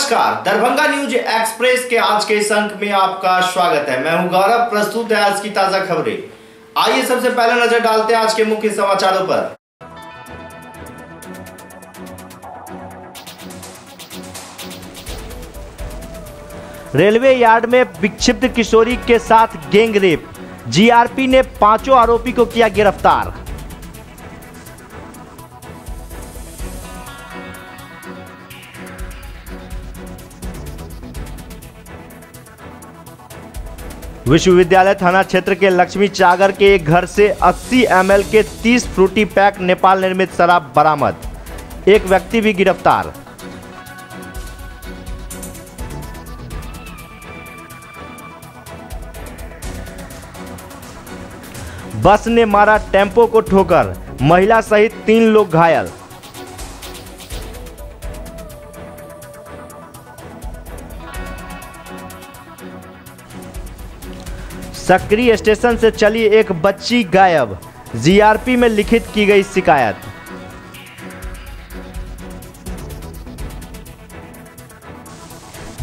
नमस्कार, Darbhanga news express के आज के इस अंक में आपका स्वागत है। मैं हूं गौरव। प्रस्तुत है आज की ताजा खबरें। आइए सबसे पहले नजर डालते हैं आज के मुख्य समाचारों पर। रेलवे यार्ड में विक्षिप्त किशोरी के साथ गैंग रेप, जीआरपी ने 5 आरोपी को किया गिरफ्तार। विश्वविद्यालय थाना क्षेत्र के लक्ष्मी चागर के एक घर से 80 ml के 30 फ्रूटी पैक नेपाल निर्मित शराब बरामद, एक व्यक्ति भी गिरफ्तार। बस ने मारा टेम्पो को ठोकर, महिला सहित 3 लोग घायल। सक्रिय स्टेशन से चली एक बच्ची गायब, जीआरपी में लिखित की गई शिकायत।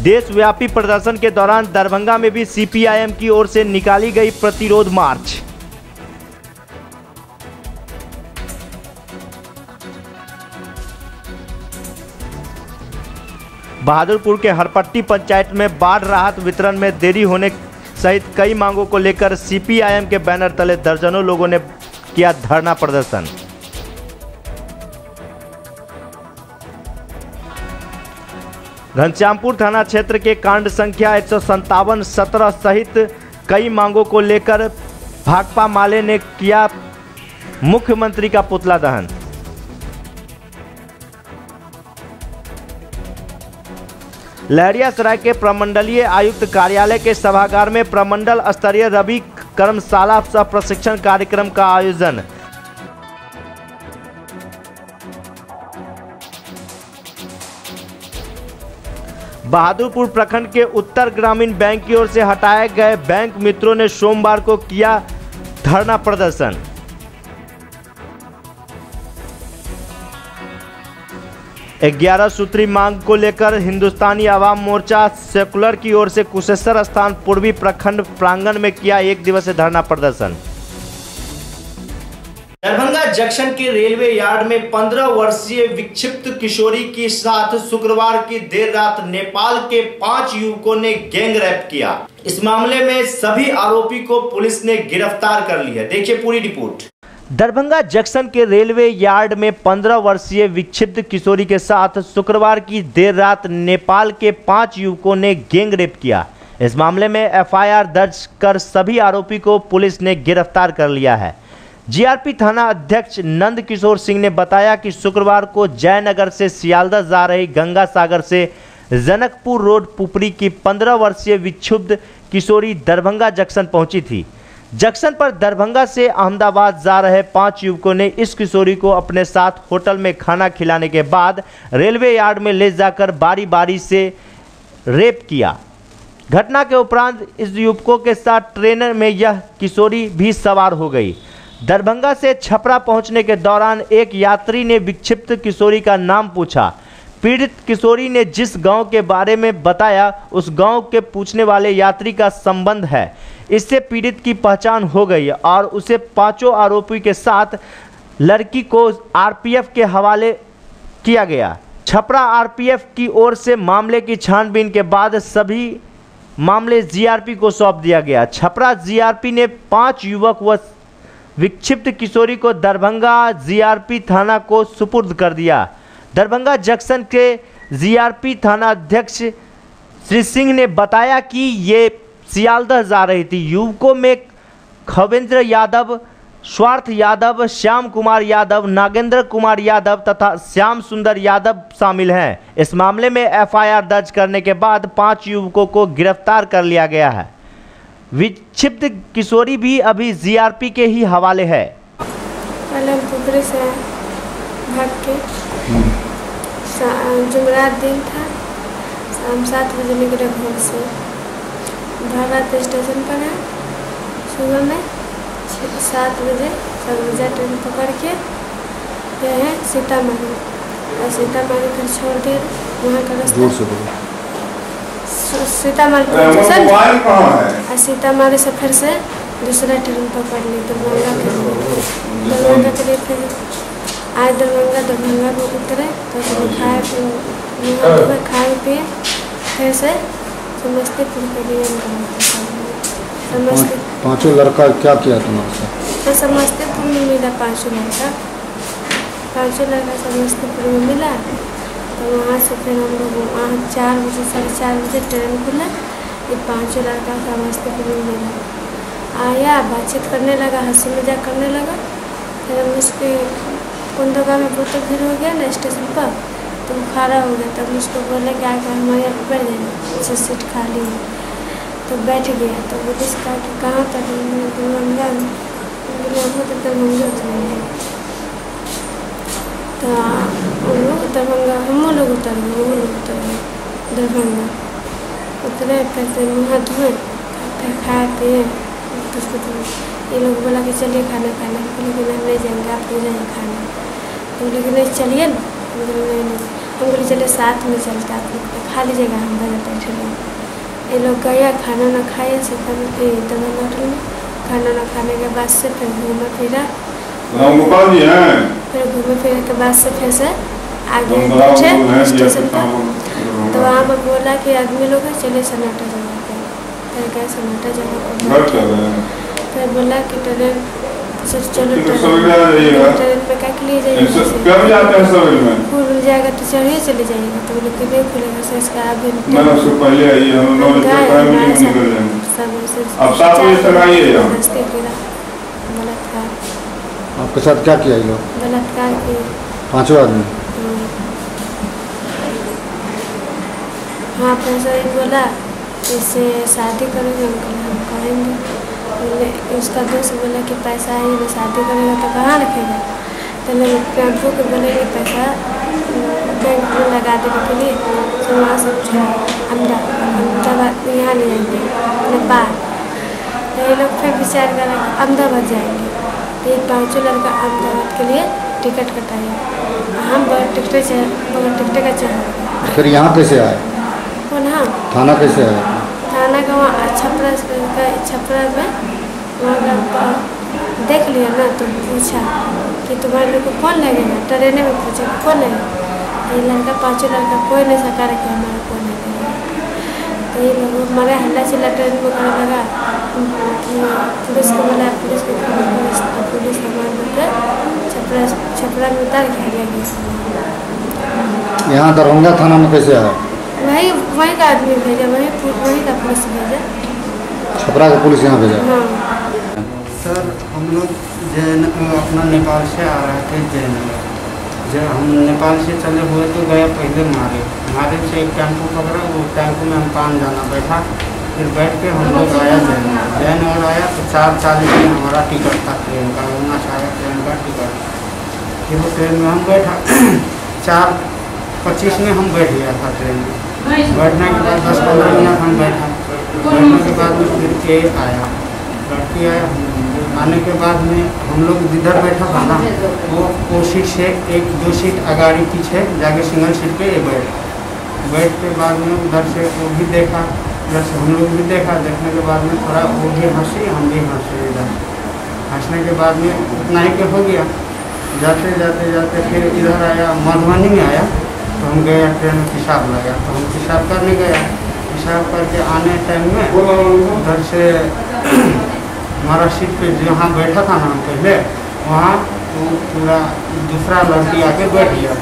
देशव्यापी प्रदर्शन के दौरान दरभंगा में भी सीपीआईएम की ओर से निकाली गई प्रतिरोध मार्च। बहादुरपुर के हरपट्टी पंचायत में बाढ़ राहत वितरण में देरी होने सहित कई मांगों को लेकर सीपीआईएम के बैनर तले दर्जनों लोगों ने किया धरना प्रदर्शन। घनश्यामपुर थाना क्षेत्र के कांड संख्या 157-17 सहित कई मांगों को लेकर भाकपा माले ने किया मुख्यमंत्री का पुतला दहन। लहरियासराय के प्रमंडलीय आयुक्त कार्यालय के सभागार में प्रमंडल स्तरीय रबी कर्मशाला सह प्रशिक्षण कार्यक्रम का आयोजन। बहादुरपुर प्रखंड के उत्तर ग्रामीण बैंक की ओर से हटाए गए बैंक मित्रों ने सोमवार को किया धरना प्रदर्शन। ग्यारह सूत्री मांग को लेकर हिंदुस्तानी आवाम मोर्चा सेकुलर की ओर से कुशेश्वर स्थान पूर्वी प्रखंड प्रांगण में किया 1 दिवसीय धरना प्रदर्शन। दरभंगा जंक्शन के रेलवे यार्ड में 15 वर्षीय विक्षिप्त किशोरी के साथ शुक्रवार की देर रात नेपाल के 5 युवकों ने गैंग रेप किया। इस मामले में सभी आरोपी को पुलिस ने गिरफ्तार कर लिया। देखिए पूरी रिपोर्ट। दरभंगा जंक्शन के रेलवे यार्ड में 15 वर्षीय विक्षिप्त किशोरी के साथ शुक्रवार की देर रात नेपाल के 5 युवकों ने गैंग रेप किया। इस मामले में एफआईआर दर्ज कर सभी आरोपी को पुलिस ने गिरफ्तार कर लिया है। जीआरपी थाना अध्यक्ष नंद किशोर सिंह ने बताया कि शुक्रवार को जयनगर से सियालदह जा रही गंगा सागर से जनकपुर रोड पुपरी की 15 वर्षीय विक्षुब्ध किशोरी दरभंगा जंक्शन पहुंची थी। जंक्शन पर दरभंगा से अहमदाबाद जा रहे 5 युवकों ने इस किशोरी को अपने साथ होटल में खाना खिलाने के बाद रेलवे यार्ड में ले जाकर बारी बारी से रेप किया। घटना के उपरांत इस युवकों के साथ ट्रेन में यह किशोरी भी सवार हो गई। दरभंगा से छपरा पहुंचने के दौरान एक यात्री ने विक्षिप्त किशोरी का नाम पूछा। पीड़ित किशोरी ने जिस गांव के बारे में बताया उस गांव के पूछने वाले यात्री का संबंध है। इससे पीड़ित की पहचान हो गई और उसे 5 आरोपी के साथ लड़की को आरपीएफ के हवाले किया गया। छपरा आरपीएफ की ओर से मामले की छानबीन के बाद सभी मामले जीआरपी को सौंप दिया गया। छपरा जीआरपी ने 5 युवक व विक्षिप्त किशोरी को दरभंगा जीआरपी थाना को सुपुर्द कर दिया। दरभंगा जंक्शन के जीआरपी थाना अध्यक्ष श्री सिंह ने बताया कि ये सियालदह जा रही थी। युवकों में खवेंद्र यादव, स्वार्थ यादव, श्याम कुमार यादव, नागेंद्र कुमार यादव तथा श्याम सुंदर यादव शामिल हैं। इस मामले में एफआईआर दर्ज करने के बाद 5 युवकों को गिरफ्तार कर लिया गया है। विक्षिप्त किशोरी भी अभी जीआरपी के ही हवाले है। पुपरी से भाग के जुमरात दिन था, शाम 7 बजे निकले घर से। भारत स्टेशन पर है, सुबह में 7 बजे सरगुजा ट्रेन पकड़ के गए हैं सीतामढ़ी। और सीतामढ़ी फिर छोड़ के वहाँ का रास्ता सीतामढ़ी मोबाइल कहाँ है? और सीतामढ़ी से फिर से दूसरा ट्रेन पकड़ ली दरभंगा के लिए। दरभंगा के लिए फिर आज दरभंगा को उतरे तो खाए पिए फिर से समस्तीपुर के लिए समस्तीपुर। पांचों लड़का क्या किया तुम्हारे साथ? तो समस्तीपुर में मिला पाँचों लड़का समस्तीपुर में मिला। तो वहाँ से फिर हम लोग वहाँ 4 बजे 4:30 बजे ट्रेन खुला। ये पाँचों लड़का समस्तीपुर में मिला, आया बातचीत करने लगा, हंसी मजाक करने लगा। फिर हम उसके कुंदोगा में बहुत भीड़ हो गया ना स्टेशन पर, तो वो खड़ा हो गया। तब उसको बोले कि आकर हमारे यहाँ पर बैठ जाए, 6 सीट खाली है। तो बैठ गया। तो पुलिस कहा कि कहाँ तक? दरभंगा में। तो दरभंगा उतरेंगे। तो हम लोग दरभंगा हम लोग उतर गए दरभंगा। उतरे फिर से मुँह धोए, फिर खाए पिए। ये लोग बोला कि चलिए खाना खाने, लेकिन हम नहीं जाएंगे, आप ले जाइए खाना। तो बोले कि नहीं चलिए ना। हम बोले नहीं। हम बोले चलिए साथ में चलते, आप लोग खा लीजिएगा, हम बजाते चले। ये लोग गया, खाना ना खाए दरभंगा होटल में। खाना ना खाने के बाद से फिर घूमा फिरा। रामगोपाल जी हैं। फिर घूमे फिरने के बाद से फिर से आगे पहुँचे स्टेशन पर। तो वहाँ पर बोला कि आदमी लोग है, चले सन्नाटा जगह पे। फिर गए सन्नाटा जगह पर। फिर बोला कि ट्रेन से चलो ट्रेन पे क्या लिए जाइएगा, खुल जाएगा तो चढ़िए चले जाइएगा। तो बोले कि नहीं खुलेगा सर, इसका अभी बलात्कार। आपके साथ क्या किया ये लोग? बलात्कार किए पांचों आदमी। हाँ फिर सर बोला इससे शादी करोगे? हम करेंगे। बोले उसका दोस्त बोला कि पैसा है, मैं शादी करेगा तो कहाँ रखेगा? तो लोग टेम्पो के बोलेंगे पैसा बैंक में लगा देने के लिए। तो वहाँ से अहमदाबाद यहाँ ले जाएंगे नेपाल। तो ये लोग फिर विचार करा अहमदाबाद जाएंगे। तो एक पाँचों लड़का अहमदाबाद के लिए टिकट कटाया। हम बगैर टिकट का चाह। फिर यहाँ कैसे आए? कौन? हाँ थाना कैसे आए? थाना का वहाँ छपरा में वहाँ का देख लिया ना। तो पूछा कि तुम्हारे लोग को कौन लगेगा? ट्रेन में पूछा कौन लगेगा? ये लड़का पाँचों लड़का कोई नहीं सका रखे हमारा कौन लगेगा। तो ये लोग हमारे हल्ला चिल्ला ट्रेन में करने लगा। पुलिस को बोला, पुलिस हमारे लोग छपरा में उतार के ले गया। यहाँ दरभंगा थाना में कैसे आए? वहीं का आदमी भेजा, वहीं का पुलिस भेजा। छपरा का पुलिस यहाँ भेजा? हाँ। सर हम लोग अपना नेपाल से आ रहे थे जयनगर। जब हम नेपाल से चले हुए तो गया पहले मारे से एक टेम्पो पकड़ा। वो टेम्पो में हम पान जाना बैठा। फिर बैठ के हम लोग आया जयनगर आया तो 4:40 में हमारा टिकट था ट्रेन का, होना चाहिए ट्रेन का टिकट। फिर वो ट्रेन में हम बैठा 4:25 में हम बैठ गया था ट्रेन में। बैठने के बाद 10-15 मिनट हम बैठा। बैठने के बाद में फिर के आया, लड़की आया। आने के बाद में हम लोग जिधर बैठा था ना वो सीट से 1-2 सीट अगाड़ी पीछे जाके सिंगल सीट पे बैठ के बाद में उधर से वो भी देखा, उधर से हम लोग भी देखा। देखने के बाद में थोड़ा वो भी हंसी, हम भी हंसे। इधर हंसने के बाद में उतना ही के हो गया। जाते जाते फिर इधर आया, मधुबनी में आया। तो हम गए ट्रेन में पेशाब लगा। तो हम पेशाब करने गया। पेशाब करके आने टाइम में उधर से हमारा सीट पे जहाँ बैठा था ना पहले, वहाँ वो पूरा दूसरा लड़की आके बैठ गया।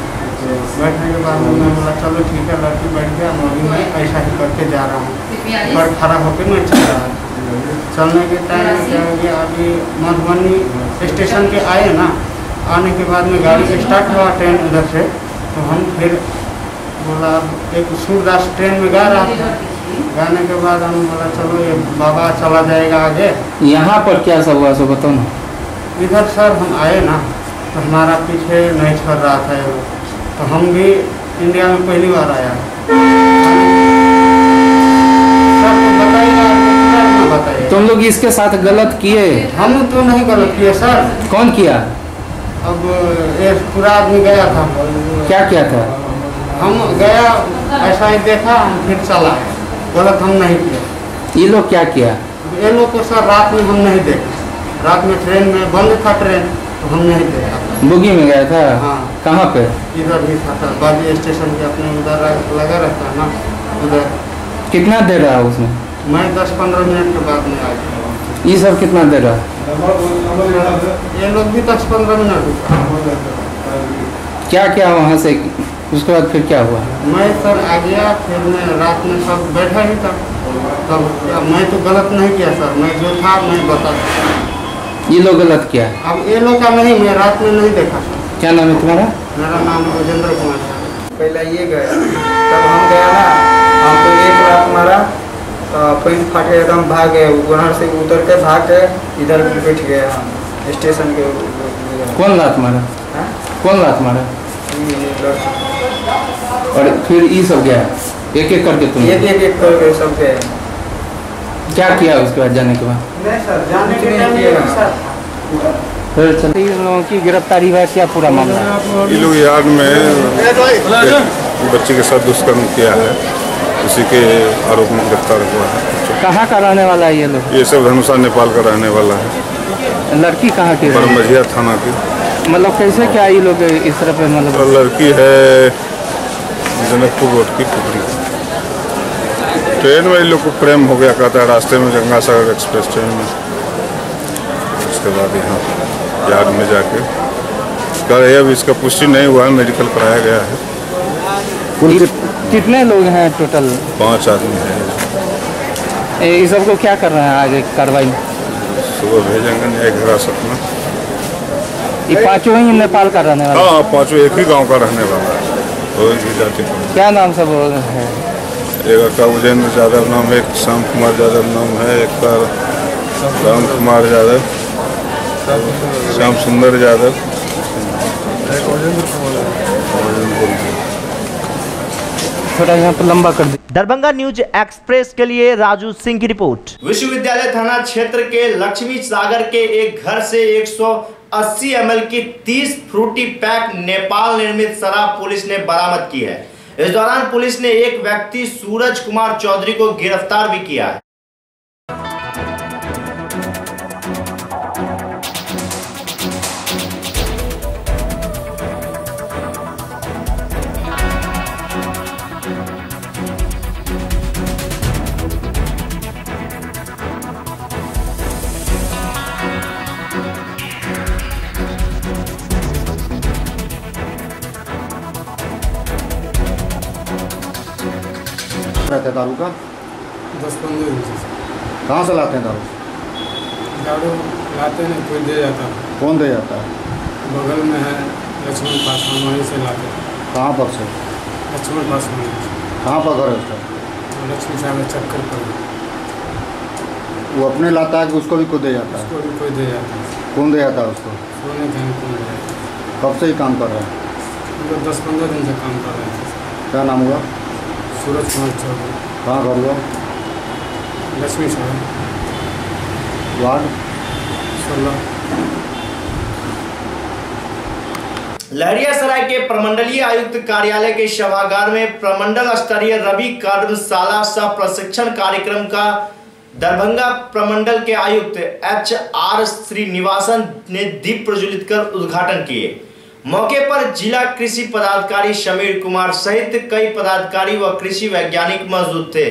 बैठने के बाद मैं बोला चलो ठीक है, लड़की बैठ गया। मैं ऐसा ही करके जा रहा हूँ, पर खड़ा होकर मैं चल रहा था। चलने के टाइम क्या हो गया, अभी मधुबनी स्टेशन पे आए ना। आने के बाद में गाड़ी स्टार्ट हुआ ट्रेन उधर से। तो हम फिर बोला एक सूरदास ट्रेन में गा रहा था। गाने के बाद हम बोला चलो ये बाबा चला जाएगा आगे। यहाँ पर क्या सब हुआ सो बताओ ना। इधर सर हम आए ना तो हमारा पीछे नहीं छोड़ रहा था वो। तो हम भी इंडिया में पहली बार आया। सर तो बताइए तुम लोग इसके साथ गलत किए? हम तो नहीं गलत किए सर। कौन किया? अब ये पूरा आदमी गया था। क्या किया था? हम गया ऐसा ही देखा, हम फिर चला गलत हम नहीं किया। ये लोग क्या किया? ये लोग को सर रात में हम नहीं देखे, रात में ट्रेन में बंद था ट्रेन, तो हम नहीं देखा। बुगी में गया था? हाँ। कहाँ पे? इधर भी था सर, बाली स्टेशन के अपने उधर लगा रहता है ना उधर। कितना देर रहा उसमें? मैं 10-15 मिनट के बाद में आ गया। ये सब कितना देर रहा? ये लोग भी 10-15 मिनट। क्या क्या वहाँ से, उसके बाद फिर क्या हुआ? मैं सर आ गया, फिर मैं रात में सब बैठा ही था, तब क्या मैं तो गलत नहीं किया सर, मैं जो था मैं बता। ये लोग गलत किया? अब ये लोग का नहीं, मैं रात में नहीं देखा। क्या नाम है तुम्हारा? मेरा नाम राजेंद्र कुमार है। पहले ये गए, तब हम गया ना, हमको एक लात मारा, पैंट फाटे एकदम भाग गए, वहाँ से उतर के भाग के इधर बैठ गए हम स्टेशन के। कौन लात मारा? हाँ? कौन लात मारा? ये लड़का। और फिर ये सब गया एक एक करके तुम? एक करके सब गए। क्या किया उसके बाद जाने के बाद? नहीं सर, जाने के टाइम ये सर फिर चलते इन लोगों की गिरफ्तारी हुआ, क्या पूरा मामला? ये लोग यार्ड में बच्चे के साथ दुष्कर्म किया है, उसी के आरोप में गिरफ्तार हुआ है। कहाँ का रहने वाला है ये लोग? ये सब धनुषा नेपाल का रहने वाला है। लड़की कहाँ की? बरमझिया थाना की। मतलब कैसे क्या ये लोग इस तरह पे मतलब? और लड़की है जनकपुर रोड की टुकड़ी। ट्रेन में इन लोग को प्रेम हो गया, कहता है रास्ते में गंगा सागर एक्सप्रेस ट्रेन में। उसके बाद यहाँ यार्ड में जाके कर रहे, अब इसका पुष्टि नहीं हुआ है, मेडिकल कराया गया है। कितने लोग हैं टोटल? 5 आदमी हैं। ये सबको क्या कर रहे हैं आगे कार्रवाई? सुबह भेजेंगे न्यायिक हिरासत में। ये पांचों ही नेपाल का रहने वाला? हाँ, 5 एक ही गांव का रहने वाला है। वो ही जाति का। क्या नाम सब है? एक का उजेंद्र यादव नाम है, एक श्याम कुमार यादव नाम है, एक का राम कुमार यादव, श्याम सुंदर यादव, थोड़ा यहाँ पर लंबा कर दी। दरभंगा न्यूज एक्सप्रेस के लिए राजू सिंह की रिपोर्ट। विश्वविद्यालय थाना क्षेत्र के लक्ष्मी सागर के एक घर से 180 ml की 30 फ्रूटी पैक नेपाल निर्मित शराब पुलिस ने बरामद की है। इस दौरान पुलिस ने एक व्यक्ति सूरज कुमार चौधरी को गिरफ्तार भी किया है। रहता है दारू का? 10-15 दिन से कहाँ से लाते हैं दारू? दारू लाते हैं, कोई दे जाता है, कौन दे जाता है? बगल में है लक्ष्मण पासवान, वहीं से लाते हैं। कहाँ पर से? लक्ष्मण पासवान, कहाँ पर घर है उसका? लक्ष्मी सागर चक्कर पर। वो अपने लाता है कि उसको भी कोई दे जाता है? उसको भी कोई दे जाता है। कौन दे जाता है उसको? सोने का कौन दे जाता है। कब से ही काम कर रहा है? हम लोग 10-15 दिन से काम कर रहे थे। क्या नाम हुआ? सूरज कुमार चौधरी, कहाँ घर हुआ? लक्ष्मी सागर, वार्ड 16। लहरियासराय के प्रमंडलीय आयुक्त कार्यालय के सभागार में प्रमंडल स्तरीय रवि कार्यशाला सह प्रशिक्षण कार्यक्रम का दरभंगा प्रमंडल के आयुक्त HR श्रीनिवासन ने दीप प्रज्वलित कर उद्घाटन किए। मौके पर जिला कृषि पदाधिकारी समीर कुमार सहित कई पदाधिकारी व कृषि वैज्ञानिक मौजूद थे।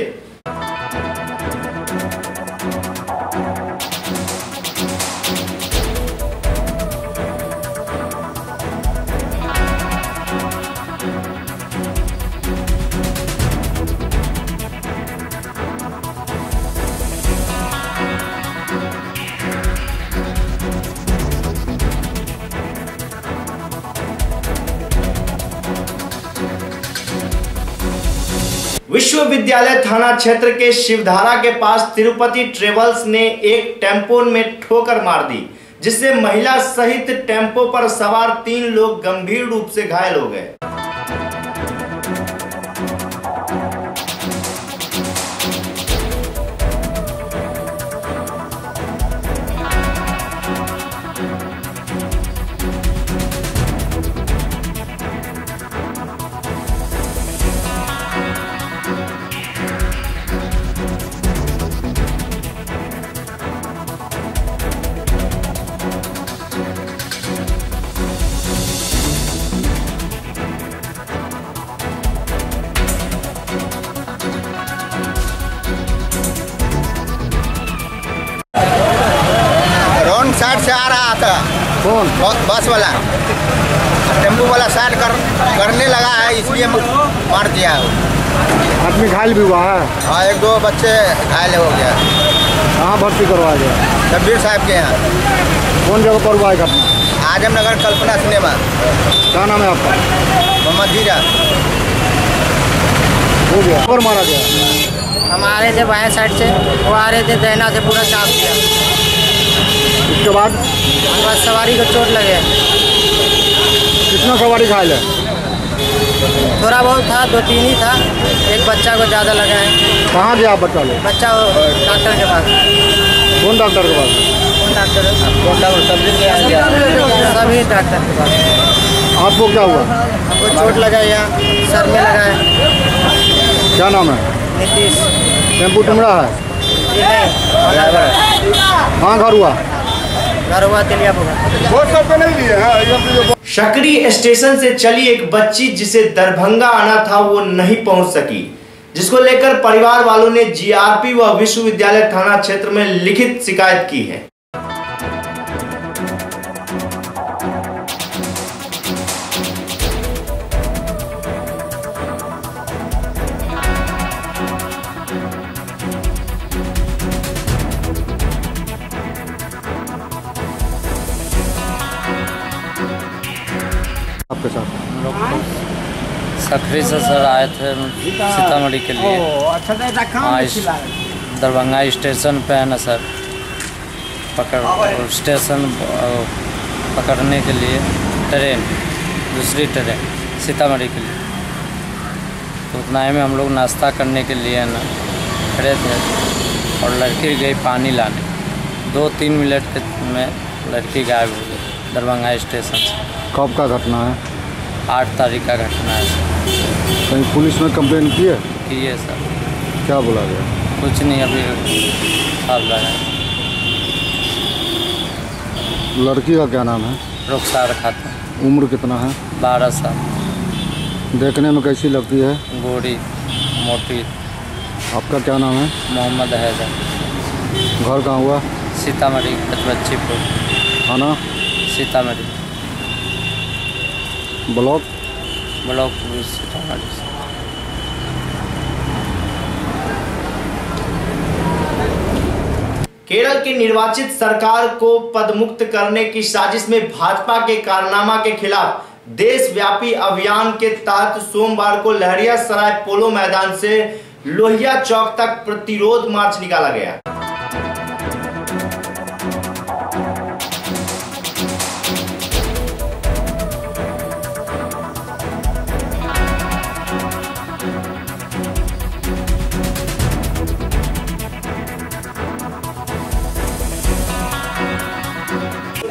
विश्वविद्यालय थाना क्षेत्र के शिवधारा के पास तिरुपति ट्रेवल्स ने एक टेम्पो में ठोकर मार दी, जिससे महिला सहित टेम्पो पर सवार 3 लोग गंभीर रूप से घायल हो गए। लगा। कौन? बस वाला, टेम्पो वाला साइड करने लगा है, इसलिए मार दिया है। आदमी घायल भी हुआ है? हाँ, 1-2 बच्चे घायल हो गया। कहाँ भर्ती करवाया गया? शब्बीर साहब के यहाँ। कौन जगह पर हुआ है घटना? आजमनगर कल्पना सिनेमा। क्या नाम है आपका? मोहम्मद जीरा। हो गया और मारा गया? हम आ रहे थे बाएं साइड से, वो आ रहे थे दहना से, पूरा चाप दिया। उसके बाद बस सवारी को चोट लगे। कितना सवारी घायल है? थोड़ा बहुत था, 2-3 ही था। एक बच्चा को ज़्यादा लगा है। कहाँ गया आप बच्चा लोग? बच्चा डॉक्टर के पास। कौन डॉक्टर के पास? कौन डॉक्टर है? सभी डॉक्टर के पास। आपको क्या हुआ? हमको चोट लगा है, यहाँ सर में लगा है। क्या नाम है? नीतीश। टेम्पू टुमड़ा है? जी नहीं, कहाँ घर हुआ? घर हुआ तेलियापुर। सकरी स्टेशन से चली एक बच्ची जिसे दरभंगा आना था वो नहीं पहुंच सकी, जिसको लेकर परिवार वालों ने जीआरपी व विश्वविद्यालय थाना क्षेत्र में लिखित शिकायत की है। आपके साथ हम लोग सकरी से सर आए थे सीतामढ़ी के लिए। हाँ, दरभंगा स्टेशन पे है ना सर, स्टेशन पकड़ने के लिए ट्रेन, दूसरी ट्रेन सीतामढ़ी के लिए। तो उतना में हम लोग नाश्ता करने के लिए ना खड़े थे और लड़की गई पानी लाने। 2-3 मिनट में लड़की गायब हो गई दरभंगा स्टेशन से। कब का घटना है? 8 तारीख का घटना है सर। कहीं पुलिस में कंप्लेन की है? की है सर। क्या बोला गया? कुछ नहीं, अभी साफ लगा। लड़की का क्या नाम है? रुखसार खातून। उम्र कितना है? 12 साल। देखने में कैसी लगती है? गोरी मोटी। आपका क्या नाम है? मोहम्मद हैदर। घर कहाँ हुआ? सीतामढ़ी बच्चीपुर थाना? सीतामढ़ी। Block police Sitamarhi. केरल की निर्वाचित सरकार को पदमुक्त करने की साजिश में भाजपा के कारनामा के खिलाफ देशव्यापी अभियान के तहत सोमवार को लहरियासराय पोलो मैदान से लोहिया चौक तक प्रतिरोध मार्च निकाला गया।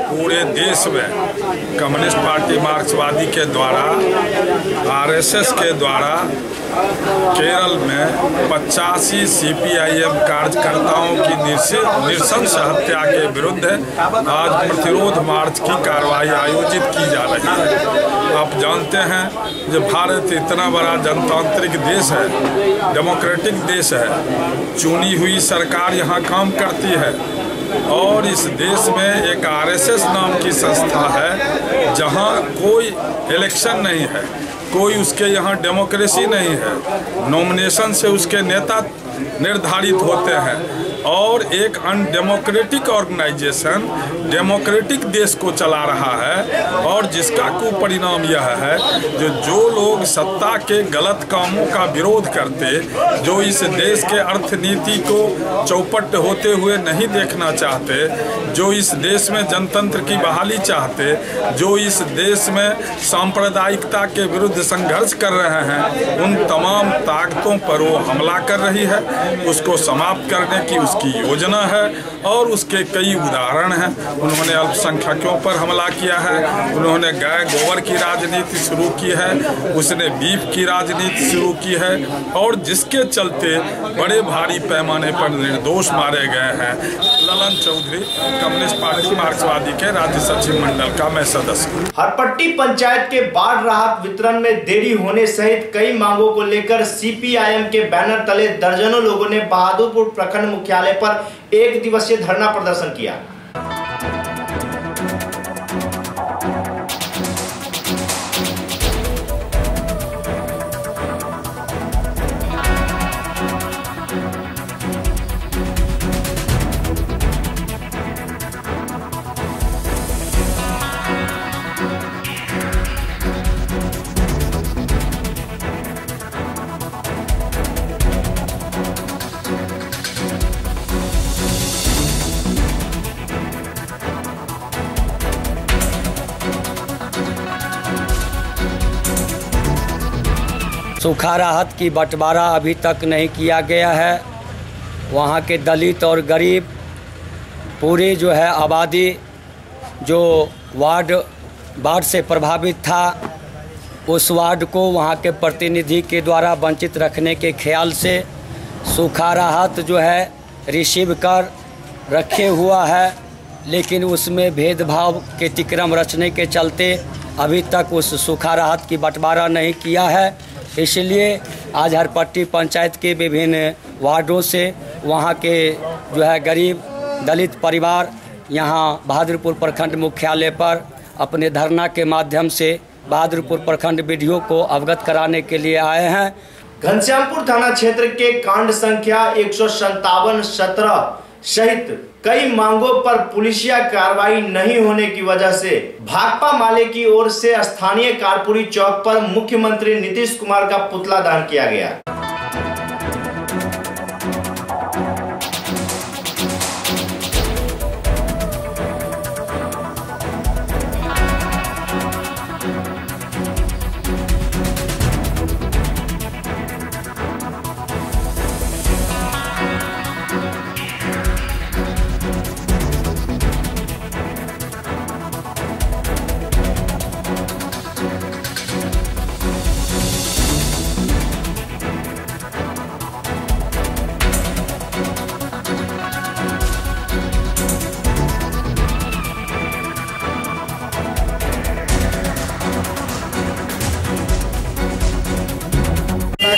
पूरे देश में कम्युनिस्ट पार्टी मार्क्सवादी के द्वारा, आरएसएस के द्वारा केरल में 85 सीपीआईएम कार्यकर्ताओं की नृशंस हत्या के विरुद्ध आज प्रतिरोध मार्च की कार्रवाई आयोजित की जा रही है। आप जानते हैं जो भारत इतना बड़ा जनतांत्रिक देश है, डेमोक्रेटिक देश है, चुनी हुई सरकार यहाँ काम करती है और इस देश में एक आरएसएस नाम की संस्था है जहाँ कोई इलेक्शन नहीं है, कोई उसके यहाँ डेमोक्रेसी नहीं है, नॉमिनेशन से उसके नेता निर्धारित होते हैं और एक अनडेमोक्रेटिक ऑर्गेनाइजेशन डेमोक्रेटिक देश को चला रहा है और जिसका कुपरिणाम यह है जो लोग सत्ता के गलत कामों का विरोध करते, जो इस देश के अर्थनीति को चौपट होते हुए नहीं देखना चाहते, जो इस देश में जनतंत्र की बहाली चाहते, जो इस देश में सांप्रदायिकता के विरुद्ध संघर्ष कर रहे हैं, उन तमाम ताकतों पर वो हमला कर रही है। उसको समाप्त करने की उसकी योजना है और उसके कई उदाहरण हैं। उन्होंने अल्पसंख्यकों पर हमला किया है, उन्होंने गाय गोबर की राजनीति शुरू की है, उसने बीफ की राजनीति शुरू की है और जिसके चलते बड़े भारी पैमाने पर निर्दोष मारे गए हैं। ललन चौधरी, कम्युनिस्ट पार्टी मार्क्सवादी के राज्य सचिव मंडल का मैं सदस्य हूँ। हरपट्टी पंचायत के बाढ़ राहत वितरण में देरी होने सहित कई मांगों को लेकर सीपीआईएम के बैनर तले दर्जनों लोगों ने बहादुरपुर प्रखंड मुख्यालय पर 1 दिवसीय धरना प्रदर्शन किया। सूखा राहत की बंटवारा अभी तक नहीं किया गया है। वहाँ के दलित और गरीब पूरी जो है आबादी जो वार्ड से प्रभावित था, उस वार्ड को वहाँ के प्रतिनिधि के द्वारा वंचित रखने के ख्याल से सूखा राहत जो है रिसीव कर रखे हुआ है, लेकिन उसमें भेदभाव के तिक्रम रचने के चलते अभी तक उस सूखा राहत की बंटवारा नहीं किया है। इसलिए आज हरपट्टी पंचायत के विभिन्न वार्डों से वहाँ के जो है गरीब दलित परिवार यहाँ बहादुरपुर प्रखंड मुख्यालय पर अपने धरना के माध्यम से बहादुरपुर प्रखंड बीडीओ को अवगत कराने के लिए आए हैं। घनश्यामपुर थाना क्षेत्र के कांड संख्या 157-17 सहित कई मांगों पर पुलिसिया कार्रवाई नहीं होने की वजह से भाकपा माले की ओर से स्थानीय कारपुरी चौक पर मुख्यमंत्री नीतीश कुमार का पुतला दहन किया गया।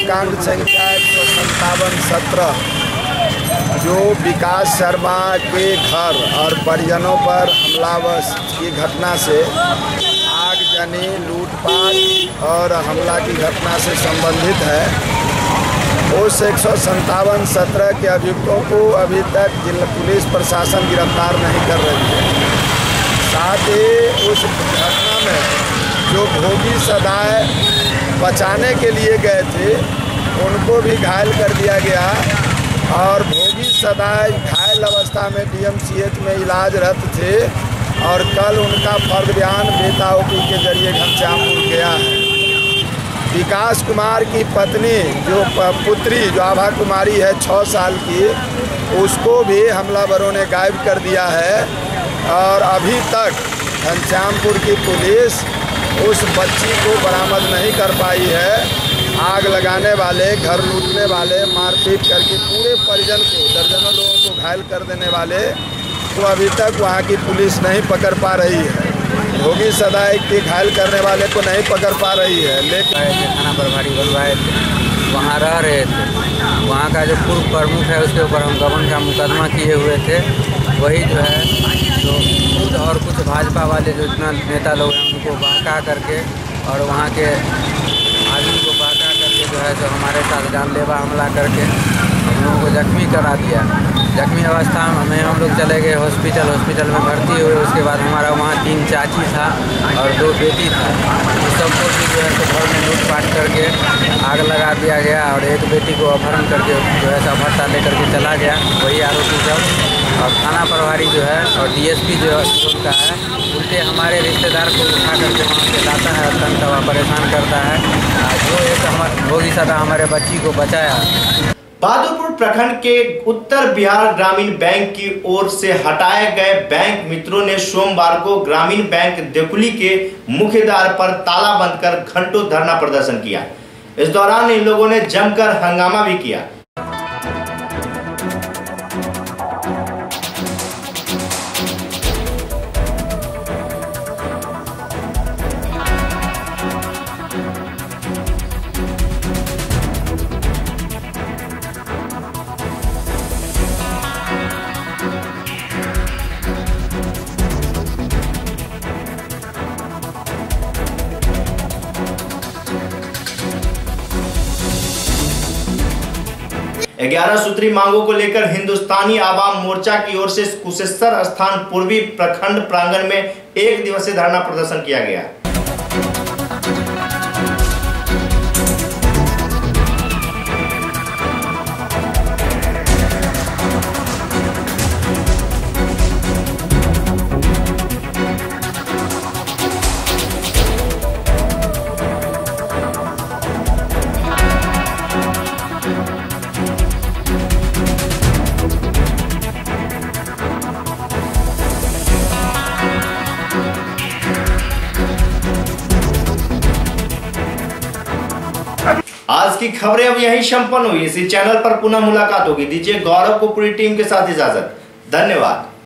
कांड संख्या 157-17 जो विकास शर्मा के घर और परिजनों पर हमला की घटना से आगजनी, लूटपाट और हमला की घटना से संबंधित है। उस 157-17 के अभियुक्तों को अभी तक जिला पुलिस प्रशासन गिरफ्तार नहीं कर रही है। साथ ही उस घटना में जो भोगी सदाए बचाने के लिए गए थे उनको भी घायल कर दिया गया और भोगी सदाए घायल अवस्था में DMCH में इलाजरत थे और कल उनका फर्द बयान बेटा ओपी के जरिए घनश्यामपुर गया है। विकास कुमार की पत्नी जो पुत्री जो आभा कुमारी है 6 साल की, उसको भी हमलावरों ने गायब कर दिया है और अभी तक घनश्यामपुर की पुलिस उस बच्ची को बरामद नहीं कर पाई है। आग लगाने वाले, घर लूटने वाले, मारपीट करके पूरे परिजन को, दर्जनों लोगों को घायल कर देने वाले को अभी तक वहाँ की पुलिस नहीं पकड़ पा रही है। भोगी सदाई के घायल करने वाले को नहीं पकड़ पा रही है। लेकिन थाना प्रभारी बनवाए थे, वहाँ रह रहे थे। वहाँ का जो पूर्व प्रमुख है उसके ऊपर हम गबन का मुकदमा किए हुए थे। वही जो है जो खुद और कुछ भाजपा वाले जो इतना नेता लोग हैं उनको बहका करके और वहाँ के आदमी को बहका करके जो है जो हमारे साथ जानलेवा हमला करके हम लोगों को जख्मी करा दिया। जख्मी अवस्था में हम लोग चले गए हॉस्पिटल में भर्ती हुए। उसके बाद हमारा वहाँ 3 चाची था और 2 बेटी था। उस सबको भी जो है तो घर में लूटपाट करके आग लगा दिया गया और एक बेटी को अपहरण करके जो है सब भट्टा लेकर के चला गया। वही आरोपी सब और थाना प्रभारी जो है और DSP जो का है उल्टे हमारे रिश्तेदार को उठा करके वहाँ से लाता है, अत्यंत परेशान करता है। जो एक हमारे भोगी सदा हमारे बच्ची को बचाया। बहादुरपुर प्रखंड के उत्तर बिहार ग्रामीण बैंक की ओर से हटाए गए बैंक मित्रों ने सोमवार को ग्रामीण बैंक देकुली के मुख्य द्वार पर ताला बंद कर घंटों धरना प्रदर्शन किया। इस दौरान इन लोगों ने जमकर हंगामा भी किया। ग्यारह सूत्री मांगों को लेकर हिंदुस्तानी आवाम मोर्चा की ओर से कुशेश्वर स्थान पूर्वी प्रखंड प्रांगण में 1 दिवसीय धरना प्रदर्शन किया गया। की खबरें अब यहीं संपन्न हुई। इसी चैनल पर पुनः मुलाकात होगी। दीजिए गौरव को पूरी टीम के साथ इजाजत। धन्यवाद।